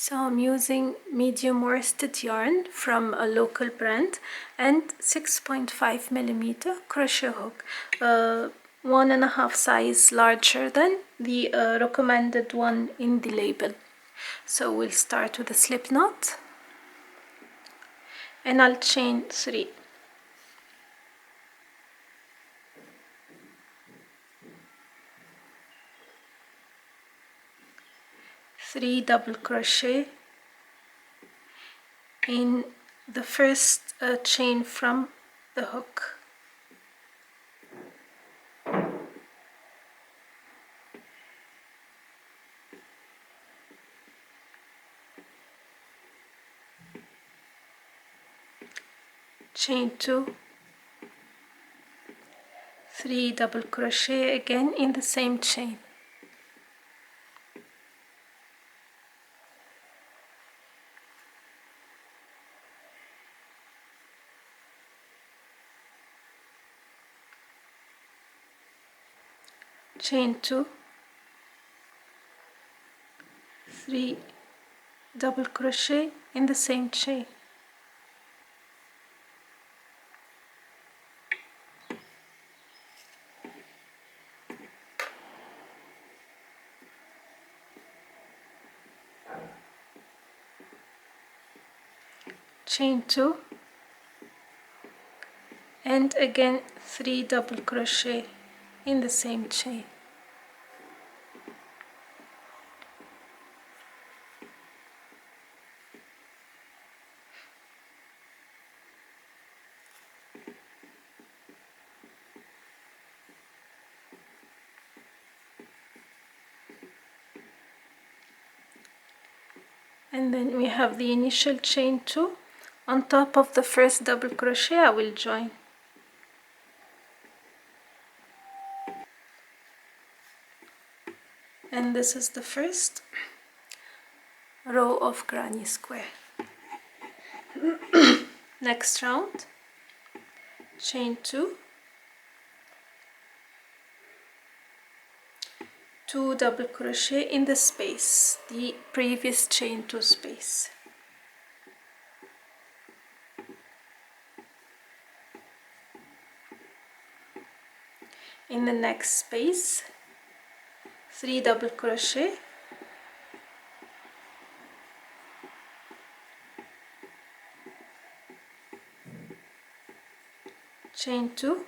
So I'm using medium worsted yarn from a local brand and 6.5 millimeter crochet hook, 1.5 size larger than the recommended one in the label. So we'll start with a slip knot and I'll chain 3. Three double crochet in the first chain from the hook. Chain 2, 3 double crochet again in the same chain. Chain 2, 3 double crochet in the same chain. Chain 2 and again 3 double crochet in the same chain. And then we have the initial chain 2. On top of the first double crochet I will join. And this is the first row of granny square. Next round, chain 2, 2 double crochet in the space, the previous chain 2 space. In the next space, 3 double crochet, chain 2,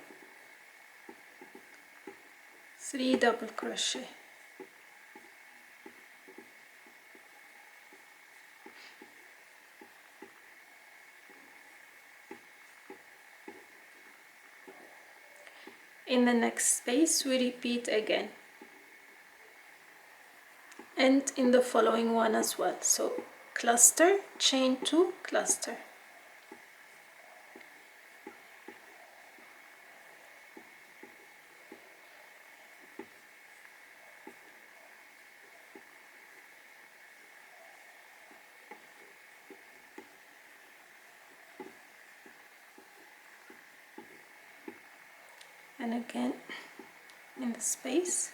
3 double crochet. In the next space we repeat again, and in the following one as well. So cluster, chain 2, cluster. And again in the space.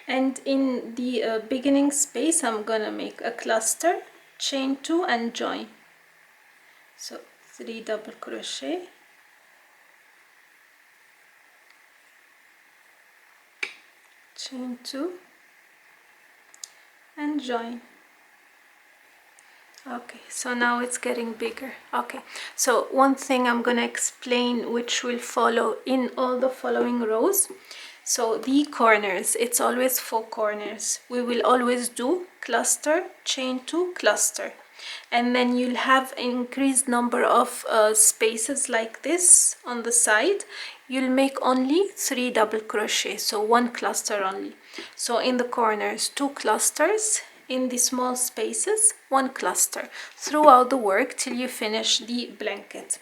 And in the beginning space I'm gonna make a cluster, chain 2 and join. So 3 double crochet, chain 2 and join. Okay, so now it's getting bigger. Okay, so one thing I'm gonna explain which will follow in all the following rows. So the corners, it's always 4 corners. We will always do cluster, chain 2, cluster. And then you'll have an increased number of spaces like this on the side. You'll make only 3 double crochet, so 1 cluster only. So in the corners, 2 clusters. In the small spaces, 1 cluster throughout the work till you finish the blanket.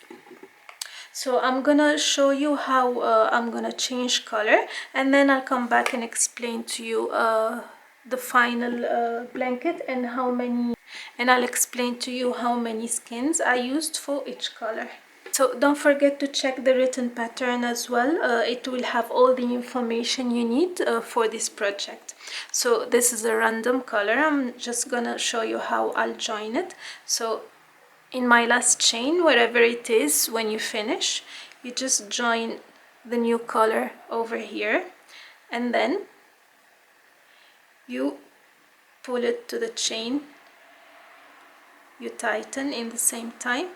So I'm gonna show you how I'm gonna change color, and then I'll come back and explain to you the final blanket and how many, and I'll explain to you how many skins I used for each color. So don't forget to check the written pattern as well. It will have all the information you need for this project. So this is a random color. I'm just gonna show you how I'll join it. So in my last chain, wherever it is, when you finish, you just join the new color over here, and then you pull it to the chain, you tighten in the same time,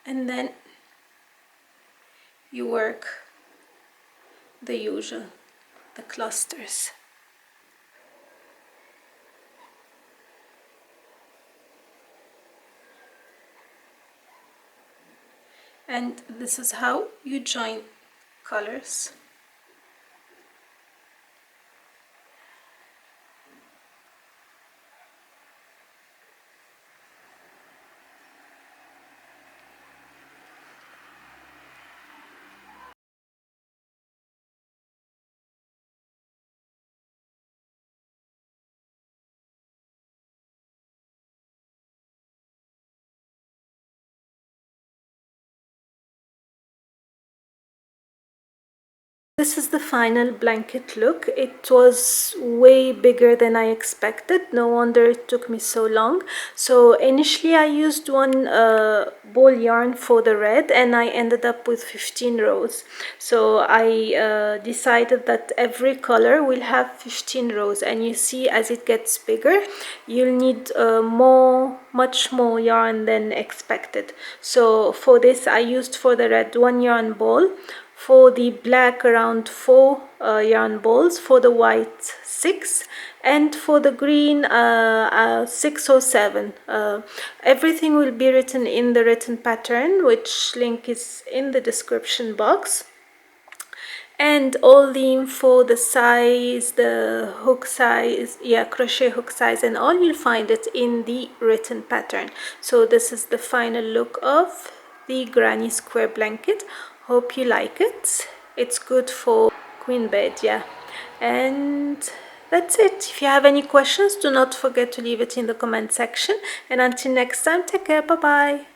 and then you work the usual, the clusters. And this is how you join colors. This is the final blanket look. It was way bigger than I expected. No wonder it took me so long. So initially I used one ball yarn for the red, and I ended up with 15 rows. So I decided that every color will have 15 rows, and you see as it gets bigger you'll need much more yarn than expected. So for this I used for the red 1 yarn ball, for the black around 4 yarn balls, for the white 6, and for the green 6 or 7. Everything will be written in the written pattern, which link is in the description box. And all the info, the size, the hook size, crochet hook size and all, you'll find it in the written pattern. So this is the final look of the granny square blanket. Hope you like it. It's good for queen bed, yeah. And that's it. If you have any questions, do not forget to leave it in the comment section. And until next time, take care. Bye bye.